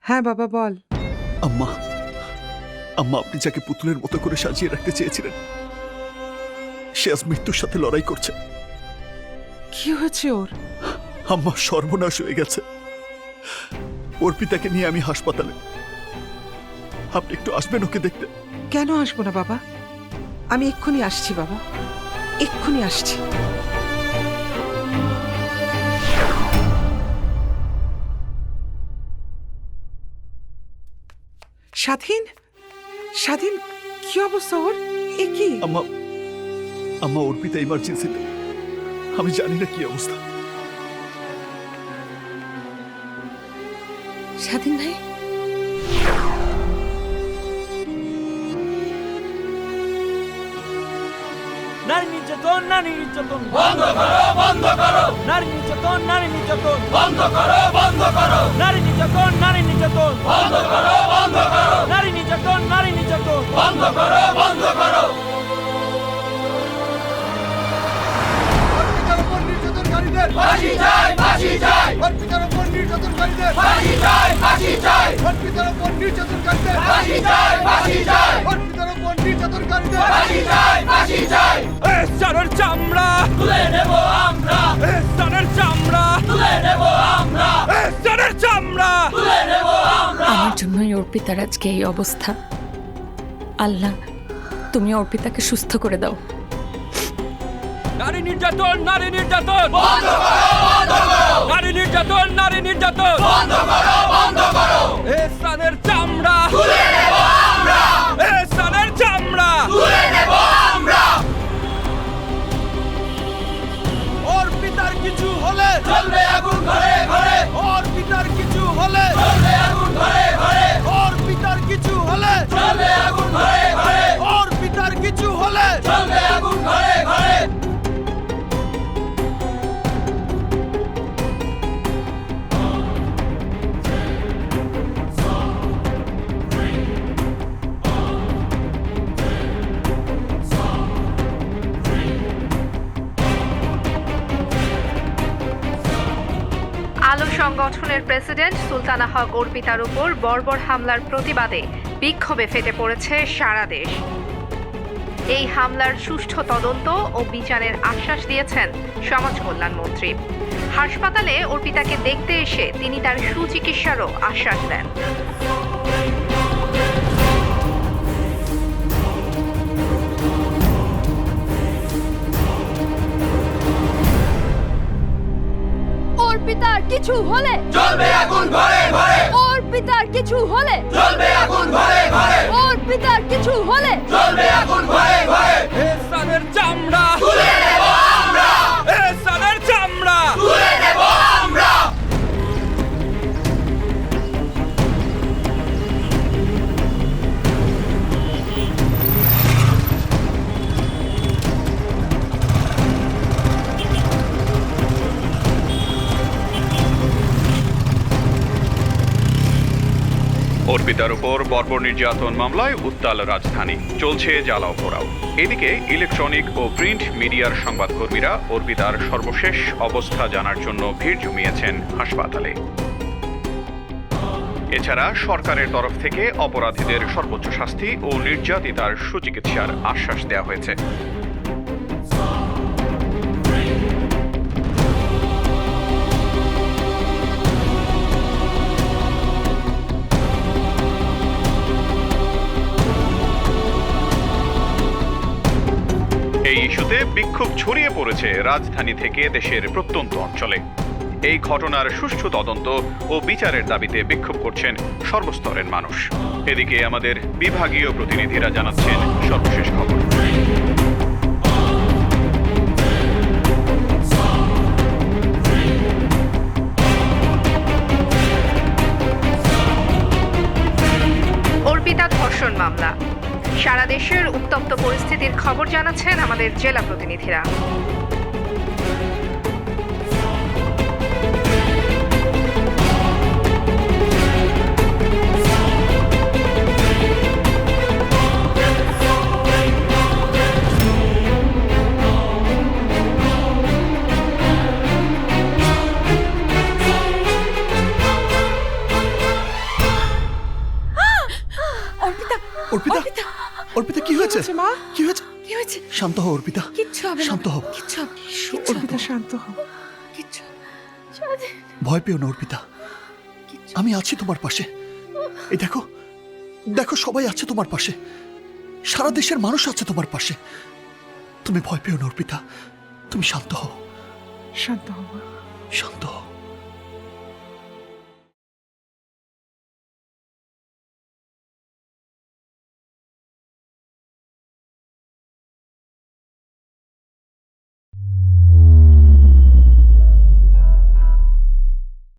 হ্যাঁ বাবা বল। আম্মা আম্মা, আপনি যাকে পুতুলের মতো করে সাজিয়ে রাখতে চেয়েছিলেন সে আজ মৃত্যুর সাথে লড়াই করছে। কি হয়েছে ওর? আম্মা, সর্বনাশ হয়ে গেছে। অর্পিতাকে নিয়ে আমি হাসপাতালে। আপনি একটু আসবেন ওকে দেখতে? কেন আসবো না বাবা, আমি এক্ষুনি আসছি বাবা, এক্ষুনি আসছি। স্বাধীন, স্বাধীন, কি অবস্থা ওর? এ কি? আম্মা আম্মা, অর্পিতা ইমার্জেন্সিতে। আমি জানি না কি অবস্থা। স্বাধীন ভাই, নারী নির্যাতন, নারী নির্যাতন বন্ধ করো, বন্ধ করো। নারী নির্যাতন, নারী নির্যাতন বন্ধ করো, বন্ধ করো। নারী নির্যাতন, নারী নির্যাতন বন্ধ করো, বন্ধ করো। নারী নির্যাতন, নারী নির্যাতন বন্ধ করো, বন্ধ করো। অর্পিতার উপর নির্যাতনকারীদের ফাঁসি চাই, ফাঁসি চাই। অর্পিতার উপর নির্যাতনকারীদের ফাঁসি চাই, ফাঁসি চাই। অর্পিতার উপর নির্যাতনকারীদের ফাঁসি চাই, ফাঁসি চাই। অর্পিতার উপর নির্যাতনকারীদের ফাঁসি চাই, ফাঁসি চাই। এস্টারের চামড়া তুলে নেব আমরা, এস্টারের চামড়া তুলে নেব আমরা, এস্টারের চামড়া তুলে নেব আমরা। আমার জন্যই অর্পিতার আজকে এই অবস্থা। আল্লাহ, তুমি অর্পিতাকে সুস্থ করে দাও। নারী নির্যাতন, নারী নির্যাতন বন্ধ করো, বন্ধ করো। নারী নির্যাতন, নারী নির্যাতন বন্ধ করো, বন্ধ করো। এহসানের চামড়া তুলে নেব আমরা, এহসানের চামড়া তুলে নেব আমরা। অর্পিতার কিছু হলে চলবে আগুন ঘরে ঘরে, অর্পিতার কিছু হলে চলবে আগুন ঘরে ঘরে, অর্পিতার কিছু হলে চলবে আগুন ঘরে ঘরে, অর্পিতার কিছু হলে চলবে আগুন ঘরে ঘরে। আলো সংগঠনের প্রেসিডেন্ট সুলতানা হক অর্পিতার উপর বর্বর হামলার প্রতিবাদে বিক্ষোভে ফেটে পড়েছে সারা দেশ। এই হামলার সুষ্ঠু তদন্ত ও বিচারের আশ্বাস দিয়েছেন সমাজ কল্যাণ মন্ত্রী। হাসপাতালে অর্পিতাকে দেখতে এসে তিনি তার সুচিকিৎসারও আশ্বাস দেন। অর্পিতার কিছু হলে চলবে আগুন ঘরে ঘরে, অর্পিতার কিছু হলে চলবে আগুন ঘরে ঘরে, অর্পিতার কিছু হলে চলবে আগুন ঘরে ঘরে। এহসানের চামড়া তুলে নেব আমরা, এহসানের চামড়া তুলে নেব আমরা। অর্পিতার উপর বর্বর নির্যাতন মামলায় উত্তাল রাজধানী, চলছে জ্বালাও পোড়াও। এদিকে ইলেকট্রনিক ও প্রিন্ট মিডিয়ার সংবাদকর্মীরা অর্পিতার সর্বশেষ অবস্থা জানার জন্য ভিড় জমিয়েছেন হাসপাতালে। এছাড়া সরকারের তরফ থেকে অপরাধীদের সর্বোচ্চ শাস্তি ও নির্যাতিতার সুচিকিৎসার আশ্বাস দেওয়া হয়েছে। এই ইস্যুতে বিক্ষোভ ছড়িয়ে পড়েছে রাজধানী থেকে দেশের প্রত্যন্ত অঞ্চলে। এই ঘটনার সুষ্ঠু তদন্ত ও বিচারের দাবিতে বিক্ষোভ করছেন সর্বস্তরের মানুষ। এদিকে আমাদের বিভাগীয় প্রতিনিধিরা জানাচ্ছেন সর্বশেষ খবর। অর্পিতা ধর্ষণ মামলা, সারা দেশের উত্তপ্ত পরিস্থিতির খবর জানাচ্ছেন আমাদের জেলা প্রতিনিধিরা। অর্পিতা অর্পিতা অর্পিতা অর্পিতা কি হয়েছে মা কি হয়েছে কি হয়েছে? শান্ত হও অর্পিতা কিচ্ছু হবে না, শান্ত হও কিচ্ছু হবে না, কিচ্ছু হবে অর্পিতা না, শান্ত হও। কিচ্ছু হবে ভয় পেও না অর্পিতা, আমি আছি তোমার পাশে। এই দেখো দেখো সবাই আছে তোমার পাশে, সারা দেশের মানুষ আছে তোমার পাশে। তুমি ভয় পেও না অর্পিতা, তুমি শান্ত হও, শান্ত হও মা। শান্ত হও।